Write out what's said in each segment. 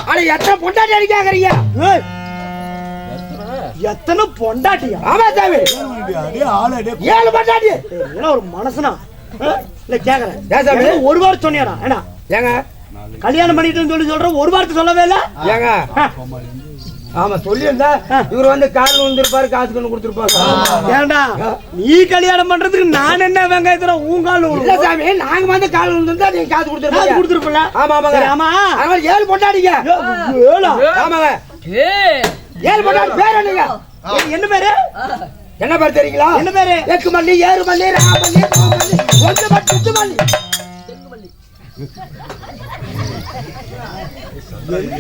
ஆனா எத்தனை பொண்டாட்டி அடிக்காங்கறீங்க? எத்தனை பொண்டாட்டியா? ஆமா சாமி, 7 பொண்டாட்டி. என்ன ஒரு மனசுனா இல்ல கேக்குறேன். ஒரு வாரம் சொன்னியாடா? ஏடா ஏங்க கல்யாணம் பண்ணிட்டு சொல்லி சொல்றேன், ஒரு வாரத்தை சொல்லவே இல்ல. ஏங்க ஆமா சொல்லியிருந்தா இவர் வந்து காலில் விழுந்திருப்பாரு, காசு கொண்டு கொடுத்துருப்பாரு. ஏண்டா நீ கல்யாணம் பண்றதுக்கு நான் என்ன வெங்காயத்துல உன் கால் இல்ல சாமி, நாங்க வந்து காலில் விழுந்திருந்தா நீங்க காசு கொடுத்துருப்பீங்க. ஆமா ஆமாங்க. ஆமா அதனால 7 பொண்டாட்டிங்க. ஆமாங்க 7 பொண்டாட்டி. பேர் என்னங்க? என்ன பேரு? என்ன பேர் தெரியுங்களா? என்ன பேரு? எக்கு மல்லி, ஏறு மல்லி, ராமல்லி, கோமல்லி, ஒன்று மல்லி, சுத்து மல்லி.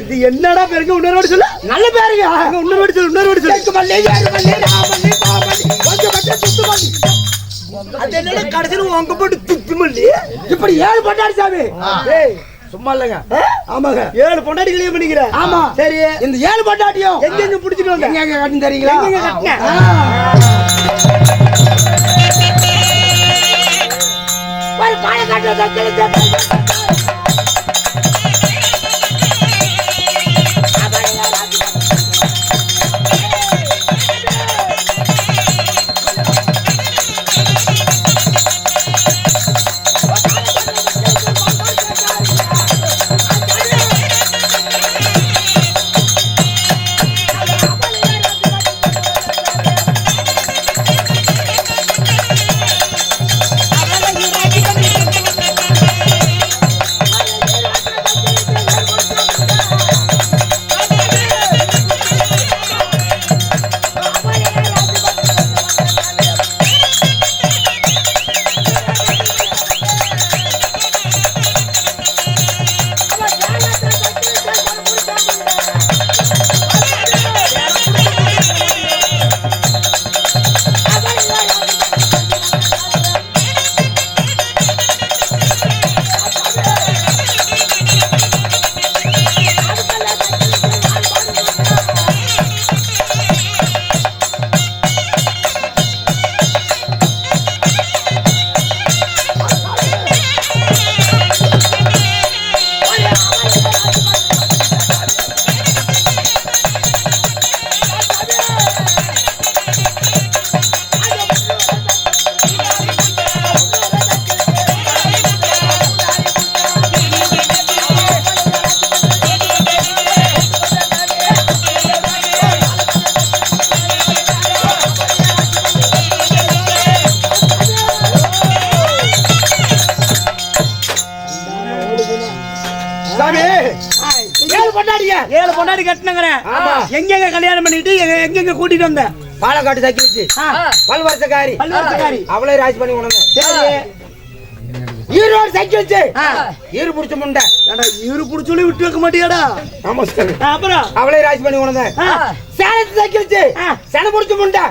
இது என்னடா பேருக்கு? இன்னொரு சொல்லு. நல்ல பேருங்க. இன்னொரு சொல்லு. எக்கு மல்லி, ஏறு மல்லி, ராமல்லி, கோமல்லி, ஒன்று மல்லி, சுத்து மல்லி. அது என்னடா கடைசில உங்க போட்டு துத்து மல்லி? இப்படி 7 பொண்டாட்டி சாமி. சும்மா இல்லங்க. ஆமாங்க 7 பொண்டாட்டி கல்யாணம் பண்ணிக்கிற. ஆமா சரி. இந்த 7 பொண்டாட்டியும் எங்க புடிச்சிட்டு வந்த? எங்க கட்டின்னு தெரியுங்களா? எங்க கட்டின? ஒரு பாய கட்ட பொண்டாடி கட்டினங்கற. எங்க கல்யாணம் பண்ணிட்டு எங்க கூட்டிட்டு வந்த? பாலக்காட்டு சக்கிலிச்சு பல்வரசக்காரி அவளே ராஜ் பண்ணி கொண்டு வந்தேன். சரி ஈரோடு சக்கிலிச்சு ஈரு புடிச்ச முண்டை. ஈரு புடிச்சோலி விட்டு வைக்க மாட்டியாடா? நமஸ்காரம். அப்புறம் அவளே ராஜ் பண்ணி கொண்டு வந்தேன். சேலத்து சக்கிலிச்சு சன புடிச்ச முண்டை.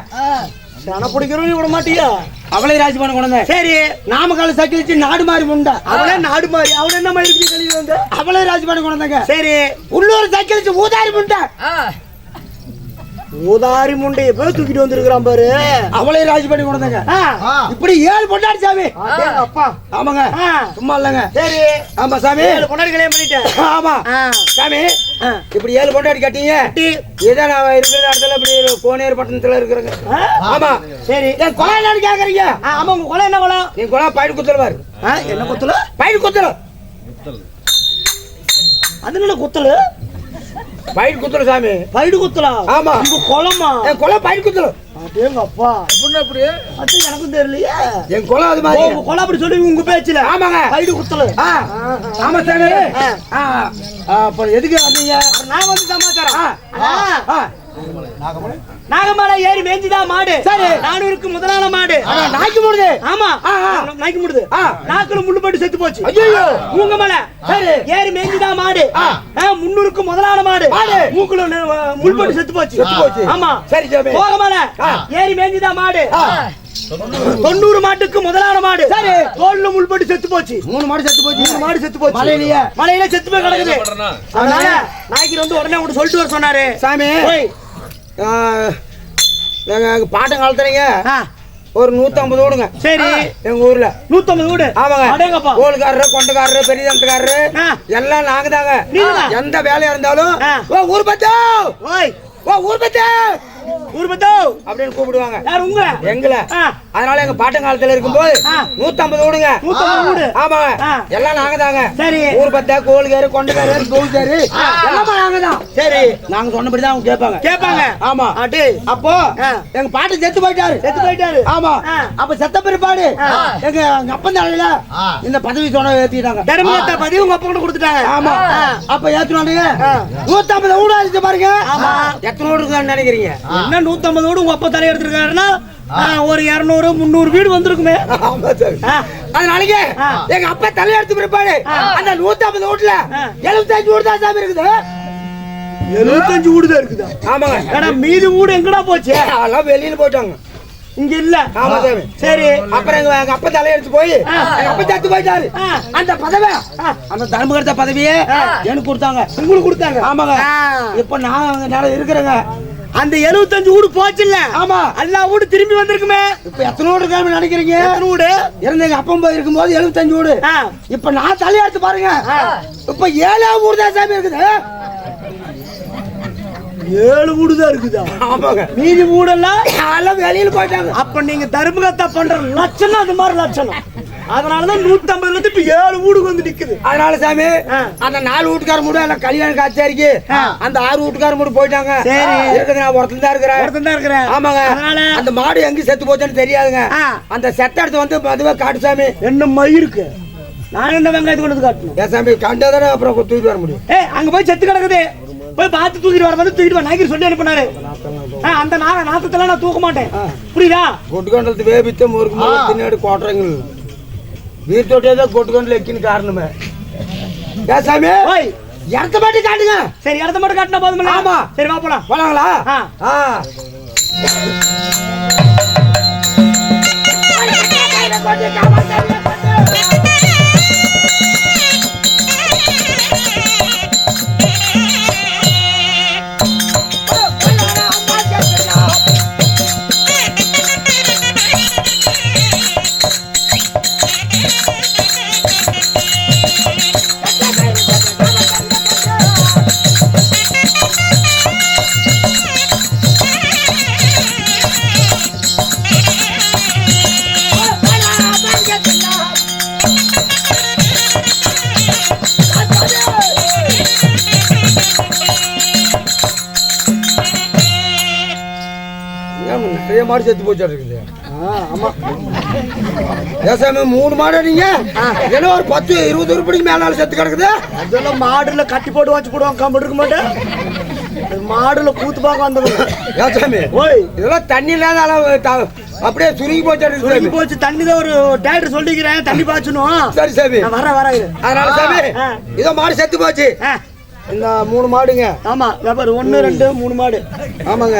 சன பிடிக்கிறோம் விட மாட்டியா? அவளே ராஜ் பண்ணி கொண்டு வந்தேன். சரி நாமக்கால சக்கிலிச்சு நாடு மாறி முண்டை. அவளே நாடு மாறி அவள என்ன மாதிரி கழிவு வந்து அவளே ராஜ் பண்ணி கொண்டு வந்தாங்க. சரி உள்ளூர் சக்கிலிச்சு ஊதாரி முண்டை. ஊதாரி முண்டைய போய் தூக்கிட்டு வந்திருக்கிறான் பாரு. அவளே ராஜ் பண்ணி கொண்டு வந்தாங்க. இப்படி 7 பொண்டாட்டி சாமி. அப்பா ஆமாங்க சும்மா இல்லங்க. சரி ஆமா சாமி 7 பொண்டாட்டி கல்யாணம் பண்ணிட்டேன். ஆமா சாமி இப்படி 7 பொண்டாட்டி கட்டிங்க. இதான் நான் இருக்கிற இடத்துல இப்படி கோனேர் பட்டணத்துல இருக்கிறேங்க. ஆமா சரி. என் கொலை என்னன்னு கேக்குறீங்க? ஆமா உங்க கொலை என்ன கொலை? என் கொலை பயிர் குத்தல பாரு. என்ன குத்தல? பயிர் குத்தல. அது என்ன குத்தல? பயிர் குத்தல சாமி. பயிர் குத்தல. ஆமா உங்க கொலைமா? என் கொலை பயிர் குத்தல. அடேங்க அப்பா என்ன அப்படி? அது எனக்கும் தெரியலையே. என் கொலை அது மாதிரி. உங்க கொலை அப்படி சொல்லி உங்க பேச்சுல. ஆமாங்க பயிர் குத்தல. ஆமா சாமி. அப்ப எதுக்கு வந்தீங்க? நான் வந்து சமாச்சாரம். நாகமலை ஏறி மேய்ஞ்சுதான் மாடு. சரி நானூருக்கு முதலான மாடு. நாய்க்கு முடுது. ஆமா நாய்க்கு முடுது. நாக்குல முள்ளு பட்டு செத்து போச்சு. ஐயோ மூங்கமலை சரி ஏறி மேய்ஞ்சுதான் மாடு. 300க்கு முதலான மாடு. மூக்குல முள்ளு பட்டு செத்து போச்சு. ஆமா சரி சாமி. போகமலை ஏறி மேய்ஞ்சுதான் மாடு. 90 மாட்டுக்கு முதலான மாடு. சரி தோல்ல முள் பட்டு செத்து போச்சு. 3 மாடு செத்து போச்சு. 3 மாடு செத்து போச்சு. மலையில செத்து போய் கிடக்குது. அதனால நாய்க்கு வந்து உடனே உங்க சொல்லிட்டு வர சொன்னாரு சாமி. பாட்டம் கலத்துறீங்க ஒரு 150 வீடுங்க. சரி, எங்க ஊர்ல 150 வீடு. ஆமாங்க. அடேங்கப்பா. கோல்காரரு, கொண்டக்காரரு, பெரிய தண்டக்காரரு எல்லாம் நாங்க தாங்க. எந்த வேலையா இருந்தாலும் ஓ ஊர் பத்தோ, ஓய் ஓ ஊர் பத்தோ, ஊர் பத்தோ அப்படின்னு கூப்பிடுவாங்க. யார் உங்க? எங்கள. அதனால எங்க பாட்டங்காலத்துல இருக்கும்போது 150 வீடுங்க. 150 வீடு. ஆமாங்க. எல்லாம் நாங்க தாங்க. சரி, ஊர் பத்த, கோல்காரு, கொண்டக்காரு, தூள்காரு எல்லாமே நாங்க தான். சரி, நாங்க சொன்னபடிதான் அவங்க கேட்பாங்க. ஆமா. அடே, அப்போ எங்க பாட்டு செத்து போயிட்டாரு. ஆமா. அப்ப செத்த பிற்பாடு எங்க அப்பன் தலையில இந்த பதவி சொன்ன ஏத்திட்டாங்க. தர்மகர்த்தா பதவி உங்க அப்பா கிட்ட கொடுத்துட்டாங்க. ஆமா. அப்ப ஏத்துனானுங்க. 150 வீடு அடிச்சு பாருங்க. ஆமா. எத்தனை வீடு இருக்குன்னு நினைக்கிறீங்க? என்ன 150 வீடு உங்க அப்பா தலை எடுத்திருக்காருன்னா ஒரு 200 300 வீடு வந்திருக்குமே. ஆமா சார். அதனாலயே எங்க அப்பா தலை எடுத்து பிற்பாடு அந்த 150 வீட்டுல 75 வீடு தான் சாமி இருக்குது. 75 வீடு தான் இருக்குதா? ஆமாங்க. ஏன்னா மீதி வீடு எங்கடா போச்சு? எல்லாம் வெளியில போயிட்டாங்க. இங்க இல்ல. ஆமா சாமி. சரி, அப்புறம் எங்க அப்பா தலை எடுத்து போய் எங்க அப்பா செத்து போயிட்டாரு. அந்த பதவி, அந்த தர்மகர்த்தா பதவியே எனக்கு கொடுத்தாங்க. உங்களுக்கு கொடுத்தாங்க? ஆமாங்க. இப்ப நான் இருக்கிறேங்க. அந்த 75 வீடு போச்சு இல்ல? ஆமா. எல்லா வீடு திரும்பி வந்திருக்குமே. இப்ப எத்தனை வீடு இருக்கான்னு நினைக்கிறீங்க? எத்தனை வீடு? இறந்த எங்க அப்பா போய் இருக்கும்போது 75 வீடு. இப்ப நான் தலை எடுத்து பாருங்க. இப்ப 7 வீடு தான் சாமி இருக்குது. 7 வீடு தான் இருக்குதா? ஆமாங்க. மீதி வீடெல்லாம் எல்லாம் வெளியில போயிட்டாங்க. அப்ப நீங்க தர்மகர்த்தா பண்ற லட்சணம் அது மாதிரி லட்சணம். அதனாலதான் 150 இருந்து இப்ப 7 வீடுக்கு வந்து நிக்குது. அதனால சாமி அந்த 4 வீட்டுக்கார மூடு எல்லாம் கல்யாணம் காட்சியாருக்கு அந்த 6 வீட்டுக்கார மூடு போயிட்டாங்க. சரி, இருக்குது. நான் ஒருத்தன் தான் இருக்கிறேன். ஆமாங்க. அந்த மாடு எங்க செத்து போச்சுன்னு தெரியாதுங்க. அந்த செத்த இடத்து வந்து அதுவே காட்டு சாமி. என்ன மயிருக்கு நான் என்ன வெங்காயத்து கொண்டு காட்டணும்? ஏன் சாமி கண்டதானே அப்புறம் தூக்கிட்டு வர முடியும்? அங்க போய் செத்து கிடக்குது, போய் பார்த்து தூக்கிட்டு வர வந்து தூக்கிட்டு வா. நாய்க்கு சொல்லி அனுப்பினாரு. அந்த நாத்தத்தெல்லாம் நான் தூக்க மாட்டேன், புரியுதா? கொட்டுக்கண்டத்து வேபித்த முறுக்கு தின்னாடி கோட்டுறங்க வீட்டோட்டே கொட்டுக்கண்டில் எக்கின்னு காரணமே. ஏன் சாமி இடத்த மட்டும் காட்டுங்க. சரி, இடத்த மட்டும் காட்டினா போதும். ஆமா. சரி, வா போலாம். போலாங்களா? நிறைய மாடு செத்து போச்சு இருக்குது. ஆமா. ஏசாமி 3 மாடு நீங்க ஏன்னா ஒரு 10 20 உருப்படிக்கு மேல செத்து கிடக்குது. அதெல்லாம் மாடுல கட்டி போட்டு வச்சு போடுவாங்க. கம்பு இருக்க மாட்டேன், மாடுல கூத்து பார்க்க வந்தது. ஏசாமி இதெல்லாம் தண்ணி இல்லாத அளவு அப்படியே சுருங்கி போச்சு. தண்ணி தான் ஒரு டேரக்டர் சொல்லிக்கிறேன், தண்ணி பாய்ச்சணும். சரி சாமி, வர. அதனால சாமி இதோ மாடு செத்து போச்சு. இந்த 3 மாடுங்க. ஆமா, 1 2 3 மாடு. ஆமாங்க.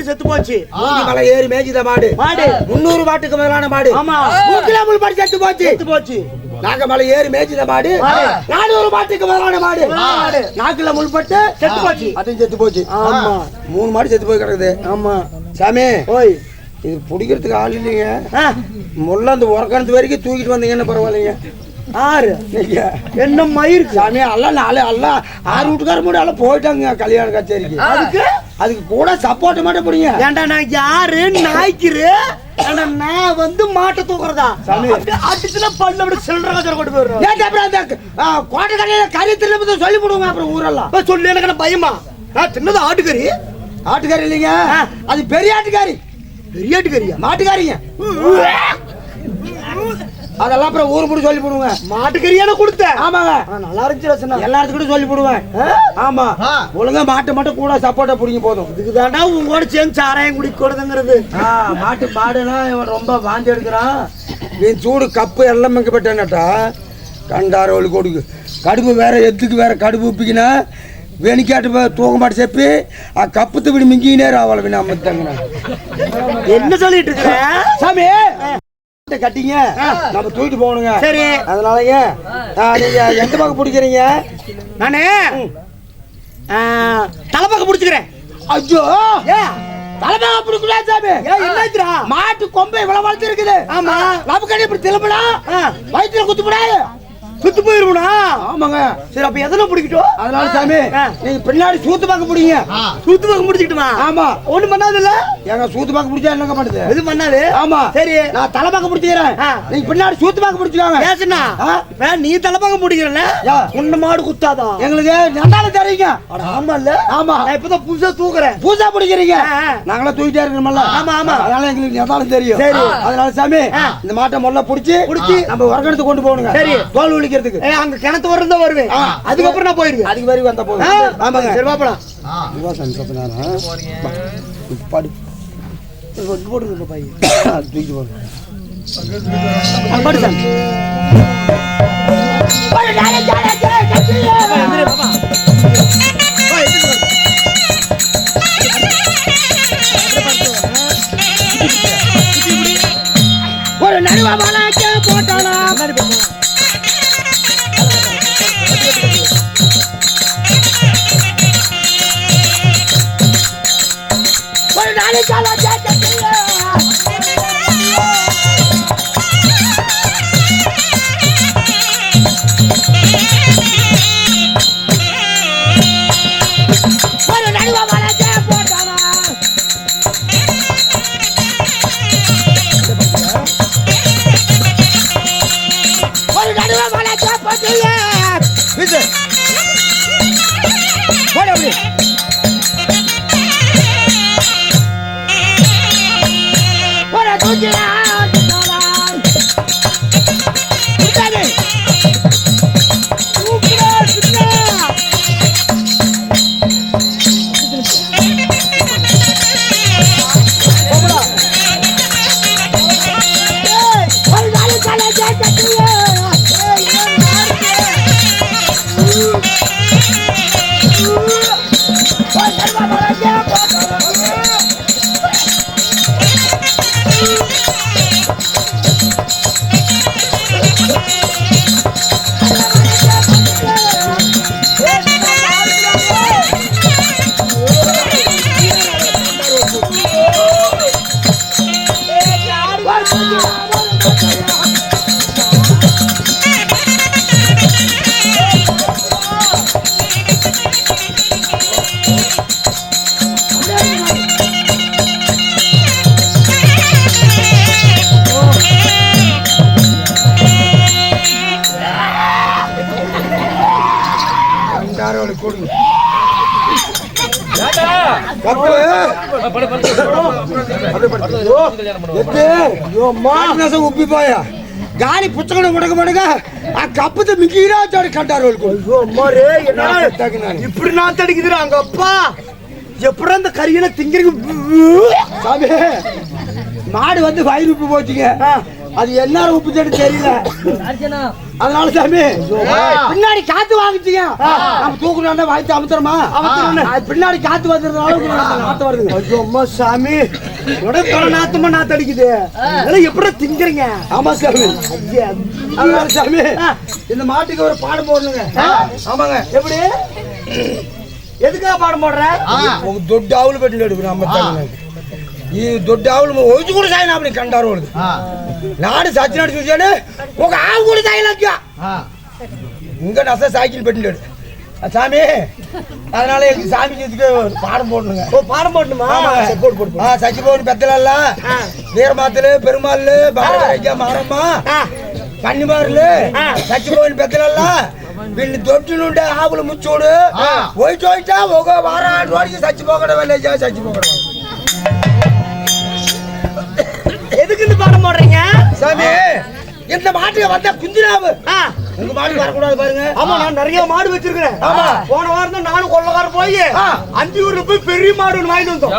செத்து போச்சு. மலை ஏறி மேய்ச்சித மாடு 300 மாட்டுக்கு மேலான மாடு. ஆமா. முக்கிலாமுள் பட்டு செத்து போச்சு. நாகமலை ஏறி மேய்ச்சித மாடு 400 மாட்டுக்கு மேலான மாடு. நாக்குல முள்பட்டு செத்து போச்சு. அதுவும் செத்து போச்சு. ஆமா, 3 மாடு செத்து போய் கிடக்குது. ஆமா சாமி, ஓய் இது பிடிக்கிறதுக்கு ஆள் இல்லைங்க. முள்ள அந்த உரக்கணத்து வரைக்கும் தூக்கிட்டு வந்தீங்கன்னு பரவாயில்லைங்க. ஆறு என்ன மயிர் சாமி எல்லாம் 6 வீட்டுக்கார முடி எல்லாம் போயிட்டாங்க கல்யாண கச்சேரிக்கு. அதுக்கு கூட சப்போர்ட் மட்டும் பிடிங்க. ஏன்டா நான் யாரு நாய்க்கிரு நான் வந்து மாட்டை தூக்குறதா அடிச்சுல பல்ல அப்படி சில்லற கச்சரை கொண்டு போயிடுறோம். அப்புறம் அந்த கோட்டை கடையில கறி திரும்ப சொல்லி போடுவோங்க. அப்புறம் ஊரெல்லாம் சொல்லி எனக்கு பயமா. நான் சின்னது ஆட்டுக்கறி. ஆட்டுக்கறி இல்லைங்க, அது பெரிய ஆட்டுக்காரி. பெரிய ஆட்டுக்கறியா? மாட்டுக்காரிங்க. அதெல்லாம் அப்புறம் ஊர் போட்டு சொல்லி போடுவேன். மாட்டுக்கறியான கொடுத்தேன். ஆமாங்க, நல்லா இருந்துச்சு. எல்லாத்துக்கும் சொல்லி போடுவேன். ஆமா, ஒழுங்கா மாட்டை மட்டும் கூட சப்போர்ட்டா பிடிங்க போதும். இதுக்கு தாண்டா உங்களோட சேர்ந்து சாராயம் குடிக்கூடாதுங்கிறது. மாட்டு மாடுனா இவன் ரொம்ப வாந்தி எடுக்கிறான். என் சூடு கப்பு எல்லாம் மெங்க போட்டானட்டா கண்டார ஒளி கொடுக்கு. கடுப்பு வேற எத்துக்கு வேற கடுப்பு உப்பிக்கினா வெனிக்காட்டு தூக்க மாட்டு செப்பி கப்பு தவிடி மிங்கினே ராவல நம்ம என்ன சொல்லிட்டு இருக்கிற சாமி? கட்டிங்க நம்ம தூக்கிட்டு போகணுங்க. சரி, அதனாலங்க நீங்க எந்த பக்கம் பிடிக்கிறீங்க? நானே தலைப்பக்கம் பிடிச்சுக்கிறேன். ஐயோ, தலைப்பக்கம் பிடிக்கூடாது சாமி. என்னாச்சுரா? மாட்டு கொம்பை இவ்வளவு வளர்த்து இருக்குது. ஆமா, நமக்கு இப்படி திரும்பினா வயிற்றுல குத்து விடாது, சுத்து போயிருவா. ஆமாங்க. சரி, அப்ப எதனா பிடிக்கட்டும். அதனால சாமி நீங்க பின்னாடி சூத்து பாக்க பிடிங்க. சூத்து பாக்க முடிச்சுக்கிட்டுமா? ஆமா. ஒண்ணு பண்ணாது இல்ல? ஏங்க சூத்து பாக்க பிடிச்சா என்னங்க பண்ணுது? எது பண்ணாது? ஆமா. சரி, நான் தலை பாக்க பிடிச்சிக்கிறேன், நீங்க பின்னாடி சூத்து பாக்க பிடிச்சுக்காங்க. ஏசனா நீ தலை பாக்க முடிக்கிறல உன்ன மாடு குத்தாதா? எங்களுக்கு நண்டால தெரியுங்க. ஆமா இல்ல? ஆமா, நான் இப்பதான் புதுசா தூக்குறேன். புதுசா பிடிக்கிறீங்க, நாங்களா தூக்கிட்டே இருக்கணும்ல. ஆமா ஆமா, அதனால எங்களுக்கு நண்டாலும் தெரியும். சரி, அதனால சாமி இந்த மாட்டை மொல்ல பிடிச்சி நம்ம உரக்கணத்து கொண்டு போகணுங்க. சரி, தோல் உளிக்கிறதுக்கு. அங்க கிணத்து வரதா வருவேன். அதுக்கப்புறம் நான் போயிருவேன். அதுக்கு வரைக்கும் வந்தா போதும். ஆமாங்க. சரி, பாப்பலாம். பாடு போடுங்க பாய். தூக்கி போடுங்க. பாடு சாமி. ஒரு நடுவா போட்டானா ஒரு நாளைக்கு ఉబ్బి పోయా గాలి పుచ్చకడం ఉడక మడగా ఆ కప్పుతో మిగిలిరా వచ్చాడు కంటారు ఇప్పుడు నా తడిగిదిరా అంగప్పా ఎప్పుడు அந்த கரியன திங்கிறக்கு சாமி மாடு வந்து வயிறு உப்பு போச்சுங்க. அது என்ன உப்பு செடி தெரியல. அதனால சாமி பின்னாடி காத்து வாங்கிச்சிங்க. நம்ம தூக்கணும்னா வாய்த்து அமுத்துறமா? பின்னாடி காத்து வந்துறதுனால நாத்து வருதுங்க. அம்மா சாமி உடம்பு நாத்தமா நாத்து அடிக்குது. அதெல்லாம் எப்படி திங்கிறீங்க? ஆமா சாமி. அதனால சாமி இந்த மாட்டுக்கு ஒரு பாடம் போடணுங்க. ஆமாங்க. எப்படி எதுக்காக பாடம் போடுற? உங்க தொட்டு ஆவுல பெட்டில எடுக்கணும். நம்ம ఈ దొడ్డి ఆవులు వచ్చి కూడా సాగిన కంటారు వాళ్ళకి నాడు సచ్చినట్టు చూసాడు ఒక ఆవు కూడా సాగినట్టు ఇంకా అసలు సైకిల్ పెట్టినాడు சாமி அதனால எங்க சாமி பாடம் போடணுங்க பாடம் போடணுமா சச்சிபவன் பெத்தலல்ல வீரமாத்தலு பெருமாள் பாரதியா மாரம்மா கன்னிமாருలు சச்சிபவன் பெத்தలல்ல వీళ్ళు దొడ్డునుండే ఆవులు ముచ్చోడు పోయిటోయిట ఒక వారాడు వాడికి చచ్చిపోకడం వెళ్ళేజా చచ్చిపోకడం எதுக்கு இந்த பாடம் போடுறீங்க சாமி இந்த மாட்டுக்கு வந்தா குந்திராவு உங்க மாடு வரக்கூடாது பாருங்க ஆமா நான் நிறைய மாடு வச்சிருக்கிறேன் ஆமா போன வாரம் தான் நானும் கொள்ளக்கார போய் 5 ஊர்ல போய் பெரிய மாடு ஒன்று வாங்கிட்டு வந்தோம்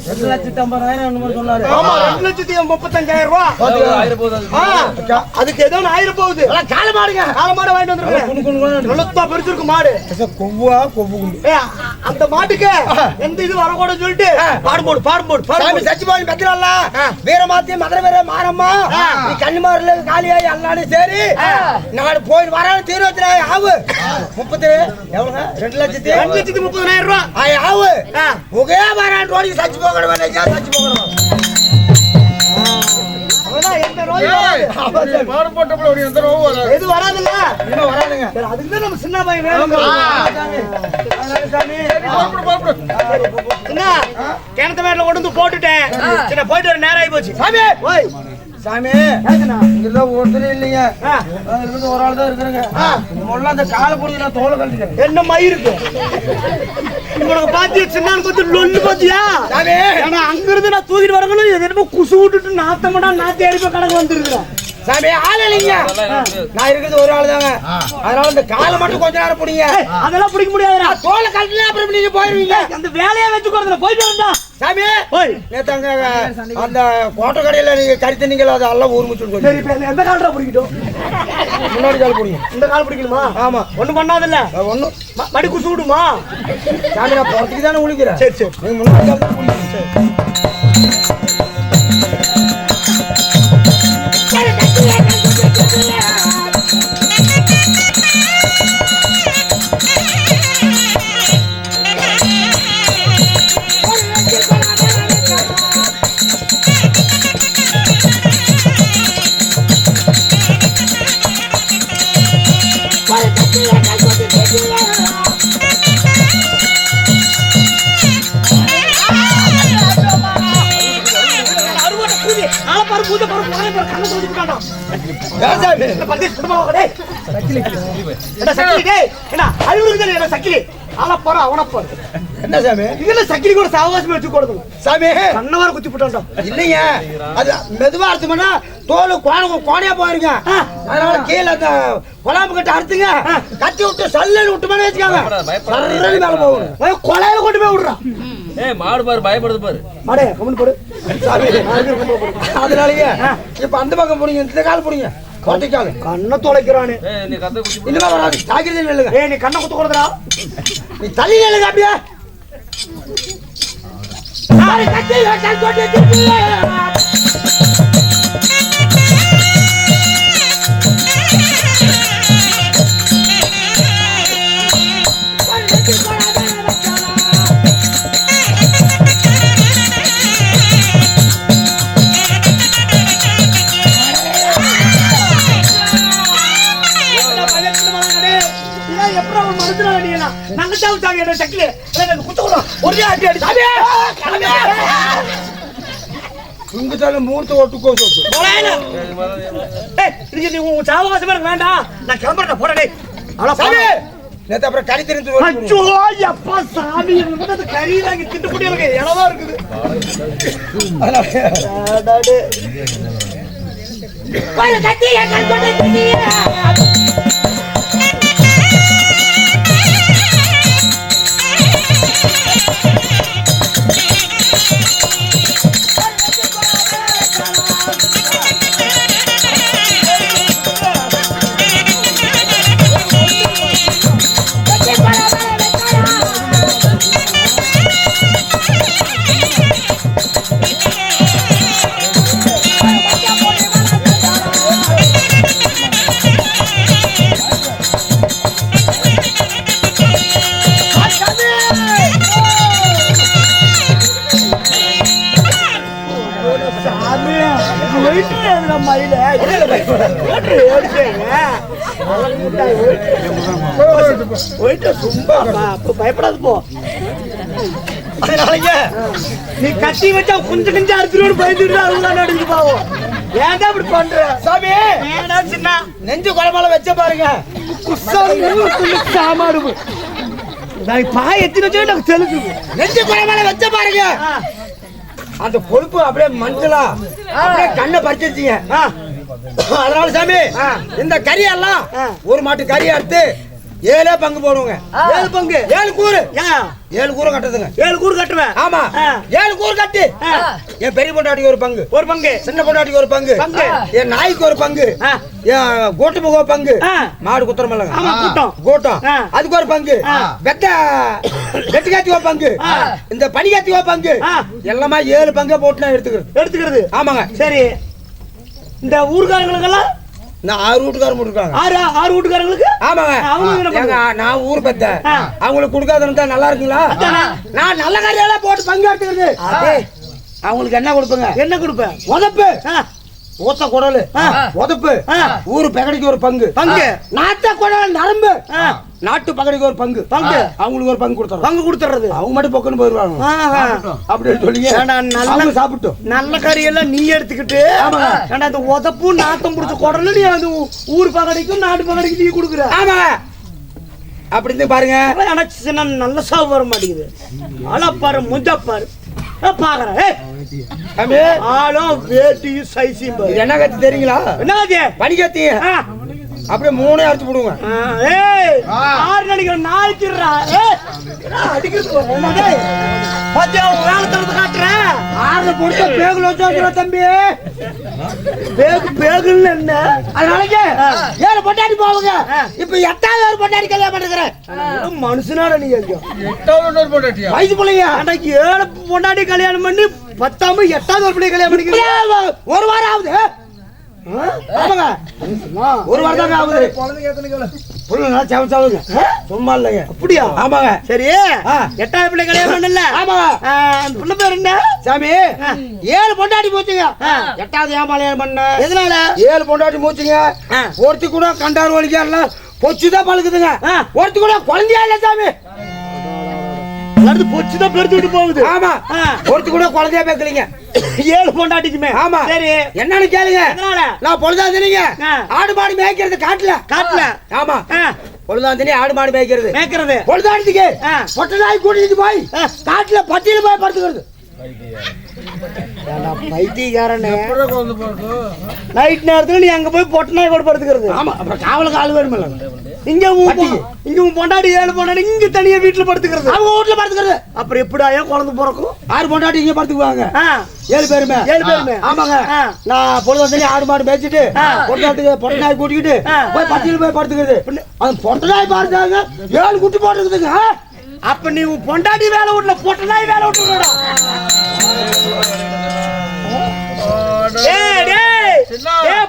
2,50,000 சொன்னாரு ஆமா 2,35,000 ரூபாய் அதுக்கு ஏதோ 1000 போகுது கால மாடுங்க கால மாடு வாங்கிட்டு வந்துருக்கேன் நல்லதா பெருசிருக்கு மாடு கொவ்வா கொவ்வு அந்த மாட்டுக்கு எந்த இது வரக்கூடாதுன்னு சொல்லிட்டு பாடு போடு சாமி சச்சிபாலி பெத்தலல்ல வீரமாத்தி மதுரை வீர மாரம்மா நீ கன்னிமாருல காலியாய் எல்லாரும் சரி நான் போய் வர தீர்வத்துல ஆவு 30 எவ்வளவு 2,30,000 ரூபாய் ஆவு ஒரே வாராண்டு ஓடி சச்சி போகணும் சச்சி போகணும் எந்த நோய் பாடம் போட்டப்போ எந்த நோயும் வராது எது வராதுல்ல இன்னும் வராதுங்க அதுக்கு தான் நம்ம சின்ன பையன் வேணும் என்ன கிணத்து மேல கொண்டு வந்து போட்டுட்டேன் சரி போயிட்டு ஒரு நேரம் ஆகி போச்சு சாமி ஓய் சாமி இங்கதான் ஒருத்தர் இல்லைங்க ஒரு ஆள் தான் இருக்கிறேங்க முதல்ல அந்த காலை போடுங்க நான் தோலை கழிக்கிறேன் என்ன மயிருக்கு உங்களுக்கு பாத்தியா சின்ன கொஞ்சம் லொல்லு பாத்தியா சாமி ஏன்னா அங்க இருந்து நான் தூக்கிட்டு வரணும் எதுவும் குசு விட்டுட்டு நாத்தமடா நாத்தி அடிப்ப கணக்கு வந்துருக்கிறேன் சாமி ஆள் இல்லைங்க நான் இருக்கிறது ஒரு ஆள் தாங்க அதனால இந்த காலை மட்டும் கொஞ்ச நேரம் பிடிங்க அதெல்லாம் பிடிக்க முடியாதுடா தோலை கழிக்கலாம் அப்புறம் நீங்க போயிருவீங்க அந்த வேலையை வச்சுக்கிறதுல போயிட்டு வரா சாமி நேத்தாங்க அந்த கோட்டை கடையில நீங்க கறி தண்ணீங்களா அது எல்லாம் ஊர் முச்சு சரி இப்ப எந்த கால்டா பிடிக்கட்டும் முன்னாடி கால் பிடிங்க இந்த கால் பிடிக்கணுமா ஆமா ஒண்ணும் பண்ணாதில்ல ஒண்ணும் மடி குசு விடுமா சாமி நான் புறத்துக்கு தானே உழிக்கிறேன் சரி சரி நீங்க முன்னாடி கால் தான் பிடிங்க சரி என்ன சாமி இதுல சக்கிலி கூட சாவாசம் வச்சு கொடுத்து சாமி கண்ணவார குத்தி போட்டோம் இல்லைங்க அது மெதுவா அறுத்துமனா தோல் கோணையா போயிருங்க அதனால கீழே அந்த குழம்பு கட்ட அறுத்துங்க கட்டி விட்டு சல்லு விட்டுமானு வச்சுக்காங்க மேல போகணும் கொலையில கொண்டு போய் விடுறான் மாடு பாரு பயப்படுது பாரு மாடே கம்மன் போடு அதனாலயே இப்ப அந்த பக்கம் போறீங்க இந்த கால் போறீங்க கோட்டைக்கால கண்ணை தொலைக்கிறானு இன்னுமா வராது ஜாக்கிரதை நில்லுங்க நீ கண்ணை குத்து கொடுக்குறா நீ தள்ளி நில்லுங்க அப்படியே மூர்த்த ஒட்டுக்கோ சாவகாசம் எனக்கு வேண்டாம் நான் கிளம்புறேன் போறேன் நேத்து அப்புறம் கறி தெரிஞ்சு அப்பா சாமி கறி வாங்கி திட்டு போட்டு எனக்கு இளவா இருக்குது போயிட்டு சும்மா பயப்படாது போ. அதனாலங்க நீ கட்டி வச்சா கொஞ்சம் கொஞ்சம் அறுத்துட்டு பயந்துட்டு அவங்க நடுக்கு பாவோம். ஏன்டா இப்படி பண்ற சாமி? ஏடா சின்ன நெஞ்சு குழம்புல வச்ச பாருங்க சாமாடு பாய் எத்தனை வச்சு எனக்கு தெலுங்கு. நெஞ்சு குழம்புல வச்ச பாருங்க அந்த கொழுப்பு அப்படியே மஞ்சளா அப்படியே கண்ணை பறிச்சிருச்சீங்க. அதனால சாமி இந்த கறியெல்லாம் ஒரு மாட்டு கறியை எடுத்து 7 பங்கு போடுவோங்க. 7 பங்கு 7 கூறு 7 கூறு கட்டுதுங்க. 7 கூறு கட்டுவேன். ஆமா 7 கூறு கட்டு. என் பெரிய பொண்டாட்டிக்கு ஒரு பங்கு, ஒரு பங்கு சின்ன பொண்டாட்டிக்கு ஒரு பங்கு, என் நாய்க்கு ஒரு பங்கு, என் கோட்டுமுக ஒரு பங்கு, மாடு குத்துறோம் இல்லங்க கூட்டம் அதுக்கு ஒரு பங்கு, வெட்டுக்காத்தி ஒரு பங்கு, இந்த பனிக்காத்தி ஒரு பங்கு, எல்லாமே 7 பங்கை போட்டு நான் எடுத்துக்கிறது. ஆமாங்க. சரி இந்த ஊர்காரங்களுக்கெல்லாம் நான் 6 வீட்டுக்காரங்க இருக்காங்க. 6 வீட்டுக்காரங்களுக்கு ஆமாங்க. நான் ஊர் பெத்த அவங்களுக்கு கொடுக்காத நல்லா இருக்குங்களா? நான் நல்ல காரியெல்லாம் போட்டு பங்கு எடுத்துக்கிறது. அவங்களுக்கு என்ன கொடுப்பேங்க? என்ன கொடுப்பேன்? உதப்பு ஊத்த குடல் உதப்பு ஊரு பகடிக்கு ஒரு பங்கு, நாட்ட குடல் நரம்பு நாட்டு பகடிக்கு ஒரு பங்கு, அவங்களுக்கு ஒரு பங்கு கொடுத்துறது. அவங்க மட்டும் பொக்குன்னு போயிருவாங்க அப்படின்னு சொல்லி நல்லா சாப்பிட்டோம். நல்ல கறியெல்லாம் நீ எடுத்துக்கிட்டு அந்த உதப்பு நாத்தம் பிடிச்ச குடல் நீ அந்த ஊர் பகடிக்கும் நாட்டு பகடிக்கும் நீ கொடுக்குற. ஆமா அப்படின்னு பாருங்க. நல்ல சாவு வர மாட்டேங்குது. அழப்பாரு முஞ்சப்பாரு பாக்குறேன். ஆளும் வேட்டியும் சைஸையும் என்ன கத்தி தெரியுங்களா? என்ன பனி கத்தி அப்படியே 3 அறுத்து போடுங்க. 6 நடிக்கிற நாய்க்கிறா அடிக்கிறது காட்டுறேன். 6 பொறுத்த பேகுல வச்சு தம்பி பேகுன்னு என்ன? அதனால 7 பொண்டாடி போவாங்க. இப்ப 8வது ஒரு பொண்டாடி கல்யாணம் பண்ணுறேன். மனுஷனாட நீ 8வது பொண்டாட்டியா? வயசு பிள்ளைங்க அன்னைக்கு 7 பொண்டாடி கல்யாணம் பண்ணி 10ஆம் 8வது ஒரு பிள்ளை கல்யாணம் பண்ணிக்கிறேன். ஒரு வாரம் ஆகுது. ஆமாங்க ஒரு வாரம் தாங்க ஆகுது. சும்மா இல்லைங்க. அப்படியா? ஆமாங்க. சரி 8வது பிள்ளை கல்யாணம் பண்ணல? ஆமாங்க. அந்த பிள்ளை பேர் என்ன சாமி? 7 பொண்டாட்டி போச்சுங்க. 8வது ஏமாலையான் பண்ண. எதனால? 7 பொண்டாட்டி போச்சுங்க. ஒருத்தி கூட கண்டார் வலிக்காரல பொச்சுதான் பழுக்குதுங்க. ஒருத்தி கூட குழந்தையா இல்ல சாமி. பொச்சுதான் பெருத்துட்டு போகுது. ஆமா ஒருத்தி கூட குழந்தையா பேக்கலீங்க. 7 பொண்டாட்டிக்குமே. ஆமா. சரி என்னன்னு கேளுங்க. நான் பொழுதாந்தினிங்க ஆடு மாடு மேய்க்கிறது காட்டுல. ஆமா பொழுதாந்தினி ஆடு மாடு மேய்க்கிறது பொழுதாண்டிக்கு பொட்டை நாய் கூட்டிட்டு போய் காட்டுல பட்டியல போய் படுத்துக்கிறது. பைத்தியக்காரன் நைட் நேரத்துல நீ அங்க போய் பொட்டை நாய் கூட படுத்துக்கிறது. ஆமா அப்புறம் காவலுக்கு ஆள் வேணுமில்ல. இங்க பொண்டாட்டி 7 பொண்டாட்டி இங்க தனியா வீட்டுல படுத்துக்கிறது. அவங்க வீட்டுல படுத்துக்கிறது. அப்புறம் எப்படா ஏன் குழந்தை பிறக்கும்? 6 பொண்டாட்டி இங்க படுத்துக்குவாங்க. 7 பேருமே. ஆமாங்க. நான் பொழுதாந்தினி ஆடு மாடு மேய்ச்சிட்டு பொட்டை நாய் கூட்டிக்கிட்டு போய் பட்டியல போய் படுத்துக்கிறது. அது பொட்டை நாய் பார்த்தாங்க 7 குட்டி போட்டுருக்குதுங்க. அப்ப நீ பொண்டாட்டி வேலை விடல பொட்டை நாய் வேலை விட்டுடா.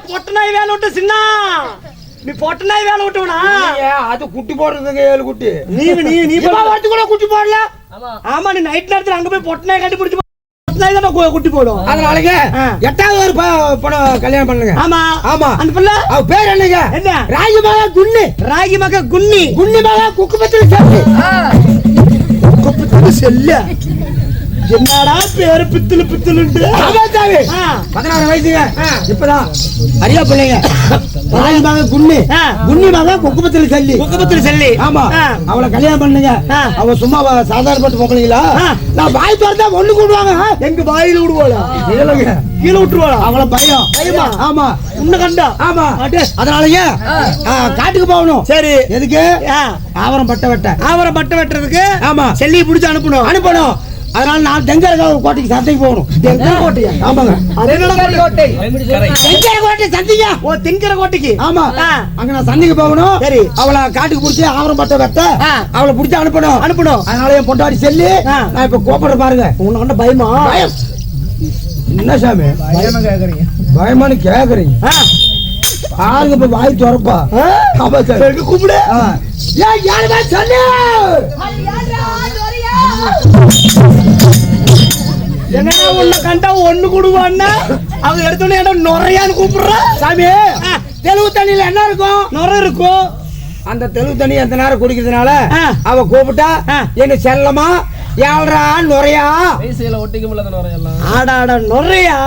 பொட்டை நாய் வேலை விட்டு சின்ன நீ பொட்டை நாய் வேலை விட்டுவனா? அது குட்டி போடுறதுங்க 7 குட்டி. நீ வரது கூட குட்டி போடல. ஆமா நீ நைட் நேரத்துல அங்க போய் பொட்டை நாய் கட்டி பிடிச்சி குட்டி போடும். அதனாலங்க 8வது ஒரு படம் கல்யாணம் பண்ணுங்க. ஆமா ஆமா. அந்த பிள்ளை அவ பேர் என்னங்க? என்ன? ராகி மகா குன்னி. ராகி மகா குன்னி. குன்னி மகா குக்குபத்திரி செல்லு. குக்குபத்திரி செல்லு என்னடா பேரு பித்தலு பித்தலுண்டு. 16 வயசுங்க. இப்பதான் அரியா பிள்ளைங்க. ராகி மகா குன்னி மகா குக்குபத்திரி செல்லி. ஆமா அவளை கல்யாணம் பண்ணுங்க. அவ சும்மா சாதாரணப்பட்டு போக்கலீங்களா? நான் வாய் திறந்தா ஒண்ணு கூடுவாங்க. எங்க வாயில விடுவாளா? கீழே விட்டுருவாளா? அவளை பயமா? ஆமா உன்ன கண்டா? ஆமா. அதனாலயே காட்டுக்கு போகணும். சரி எதுக்கு? ஆவரம் பட்டை வெட்டுறதுக்கு. ஆமா செல்லியை பிடிச்சு அனுப்பணும். அதனால நான் தெங்கர கோட்டைக்கு சந்தைக்கு போகணும். கோட்டையா? ஆமாங்க. கோட்டை தெங்கர கோட்டை சந்தையா? ஓ தெங்கர கோட்டைக்கு. ஆமா அங்க நான் சந்தைக்கு போகணும். சரி அவளை காட்டுக்கு பிடிச்சி ஆவரம் பட்டை வெட்ட அவளை பிடிச்சி அனுப்பணும். அதனால என் பொண்டாடி செல்லி நான் இப்ப கோபப்படுற பாருங்க. உன்னை கண்ட பயமா? என்ன சாமி பயமானு கேக்குறீங்க? பாருங்க இப்ப வாய் திறப்பா. கூப்பிடு. யாருமே சொல்லு. என்னடா உன்னை கண்டா ஒண்ணு கூடுவான்னா அவங்க எடுத்தோன்னு நுறையான்னு கூப்பிடுற. சாமி தெளிவு தண்ணியில என்ன இருக்கும்? நுரை இருக்கும். அந்த தெளிவு தண்ணி எந்த நேரம் குடிக்கிறதுனால அவ கூப்பிட்டா என்ன செல்லமா ஏழ்றா நுறையா ஆடாட நுறையா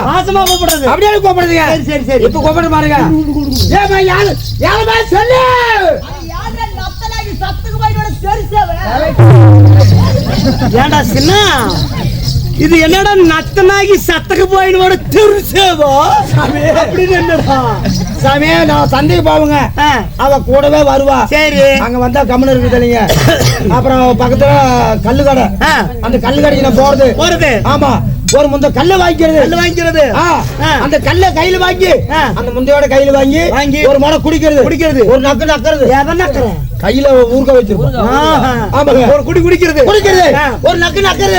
மாசமா கூப்பிடுறது. அப்படியே கூப்பிடுறதுங்க. சரி சரி சரி. இப்ப கூப்பிட பாருங்க. ஏமா யாரு யாருமா சொல்லு. ஏண்டா சின்ன இது என்னடா நத்தனாகி சத்தக்கு போயினோட திருசேவா அப்படின்னு என்னடா சாமி நான் சந்தைக்கு போவுங்க. அவ கூடவே வருவா. சரி. அங்க வந்தா கம்மன் இருக்குது இல்லைங்க. அப்புறம் பக்கத்துல கல்லு கடை. அந்த கல்லு கடைக்கு நான் போறது. ஆமா ஒரு முந்த கல்ல வாங்கிக்கிறது. அந்த கல்ல கையில வாங்கி அந்த முந்தையோட கையில வாங்கி ஒரு முறை குடிக்கிறது. ஒரு நக்கு நக்கிறது. எதை நக்குற? கையில ஊர்க்க வச்சிருக்கோம். ஆமாங்க. ஒரு குடிக்கிறது. ஒரு நக்கு நக்கிறது.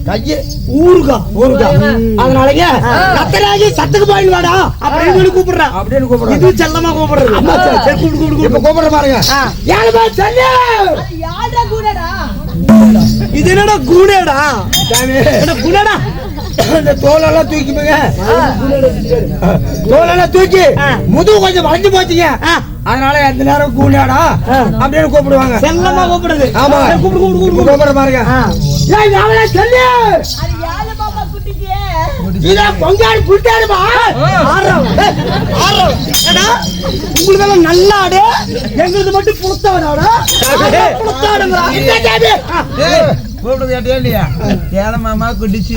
கைய ஊர்க்கா. அதனாலங்க நத்தராகி சத்துக்கு போயிடு வாடா அப்படின்னு கூப்பிடுறான். இது செல்லமா கூப்பிடுறது. இப்ப கூப்பிடுற பாருங்க. யாருமா சொல்லு. இது என்னடா கூடடா? குணடா இந்த தோலெல்லாம் தூக்கிங்க. தோலெல்லாம் தூக்கி முதுகு கொஞ்சம் வளைஞ்சு போச்சுங்க. அதனால எந்த நேரம் கூடாடா அப்படின்னு கூப்பிடுவாங்க. செல்லமா கூப்பிடுறது. ஆமா கூப்பிடுற பாருங்க. சொல்லு. பொங்காடு புட்டாடுமா உங்களுக்கு நல்லாடு எங்களுக்கு மட்டும் புளுத்தாடா கூப்பிடுறது கேட்டியா இல்லையா? ஏழை மாமா குடிச்சு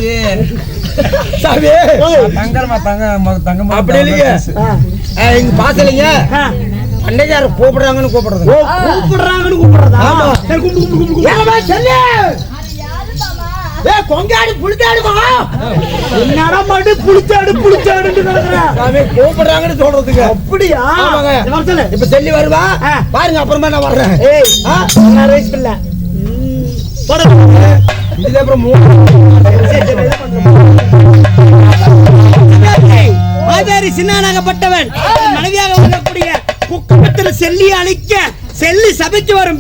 தங்கம்மா தங்கம்மா அப்படி இல்லைங்க. எங்க பாசலைங்க அன்னைக்கார கூப்பிடுறாங்கன்னு கூப்பிடுறது. கொங்காடு புளிச்சாடுமா என்னடா மாட்டு புளிச்சாடு கூப்பிடுறாங்கன்னு சொல்றதுக்கு. அப்படியா? இப்ப சொல்லி வருவா பாருங்க. அப்புறமா நான் வர்றேன். இது அப்புறம் ஆதாரி சின்னானாகப்பட்டவன் மனைவியாக வரக்கூடிய குக்கமத்தில் செல்லி அழிக்க செல்லி சபைக்கு வரும்